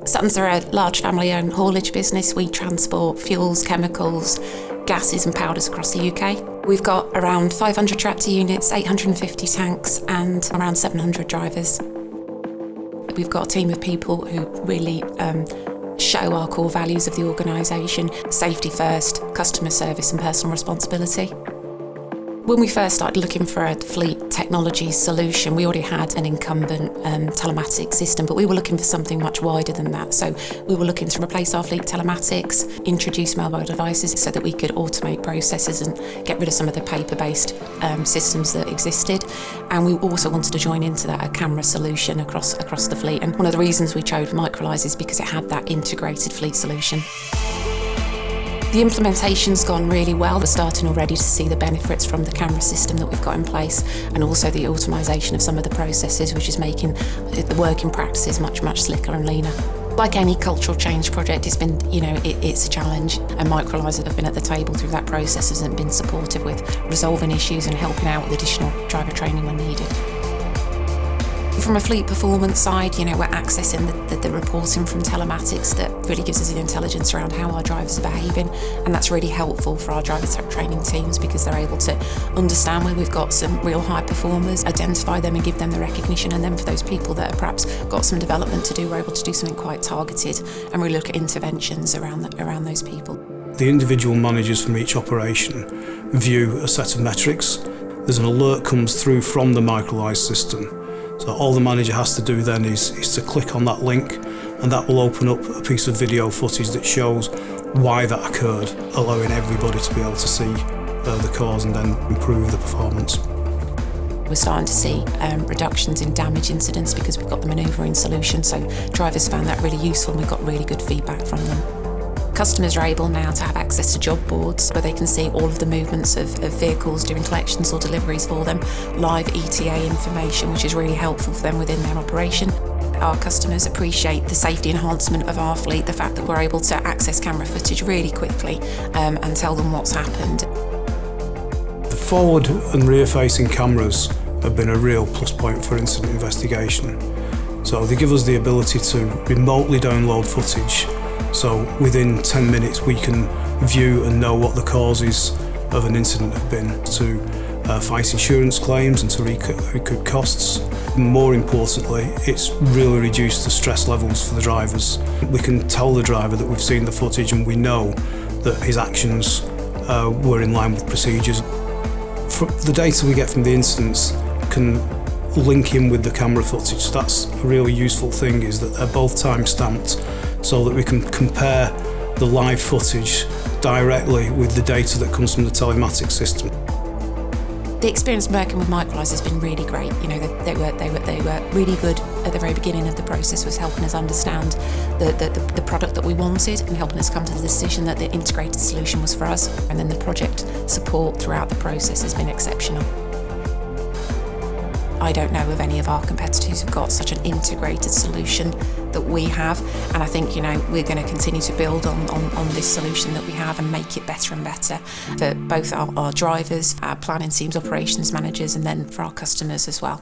Suttons are a large family-owned haulage business. We transport fuels, chemicals, gases and powders across the UK. We've got around 500 tractor units, 850 tanks and around 700 drivers. We've got a team of people who really show our core values of the organisation: safety first, customer service and personal responsibility. When we first started looking for a fleet technology solution, we already had an incumbent telematics system, but we were looking for something much wider than that. So we were looking to replace our fleet telematics, introduce mobile devices so that we could automate processes and get rid of some of the paper-based systems that existed. And we also wanted to join into that a camera solution across the fleet. And one of the reasons we chose Microlise is because it had that integrated fleet solution. The implementation's gone really well. We're starting already to see the benefits from the camera system that we've got in place, and also the automisation of some of the processes, which is making the working practices much slicker and leaner. Like any cultural change project, it's been, it's a challenge, and Microlise have been at the table through that process and been supportive with resolving issues and helping out with additional driver training when needed. From a fleet performance side, we're accessing the reporting from telematics that really gives us the intelligence around how our drivers are behaving, and that's really helpful for our driver training teams because they're able to understand where we've got some real high performers, identify them and give them the recognition, and then for those people that have perhaps got some development to do, we're able to do something quite targeted and really look at interventions around those people. The individual managers from each operation view a set of metrics. There's an alert comes through from the Microlise system. So all the manager has to do then is to click on that link, and that will open up a piece of video footage that shows why that occurred, allowing everybody to be able to see the cause and then improve the performance. We're starting to see reductions in damage incidents because we've got the manoeuvring solution, so drivers found that really useful and we've got really good feedback from them. Customers are able now to have access to job boards where they can see all of the movements of vehicles doing collections or deliveries for them, live ETA information, which is really helpful for them within their operation. Our customers appreciate the safety enhancement of our fleet, the fact that we're able to access camera footage really quickly and tell them what's happened. The forward and rear facing cameras have been a real plus point for incident investigation. So they give us the ability to remotely download footage. So within 10 minutes we can view and know what the causes of an incident have been, to fight insurance claims and to recoup costs. More importantly, it's really reduced the stress levels for the drivers. We can tell the driver that we've seen the footage and we know that his actions were in line with procedures. The data we get from the incidents can link in with the camera footage. So that's a really useful thing, is that they're both time-stamped, so that we can compare the live footage directly with the data that comes from the telematics system. The experience working with Microlise has been really great. They were really good at the very beginning of the process, was helping us understand the product that we wanted and helping us come to the decision that the integrated solution was for us. And then the project support throughout the process has been exceptional. I don't know of any of our competitors who've got such an integrated solution that we have, and I think we're going to continue to build on this solution that we have and make it better and better for both our drivers, our planning teams, operations managers, and then for our customers as well.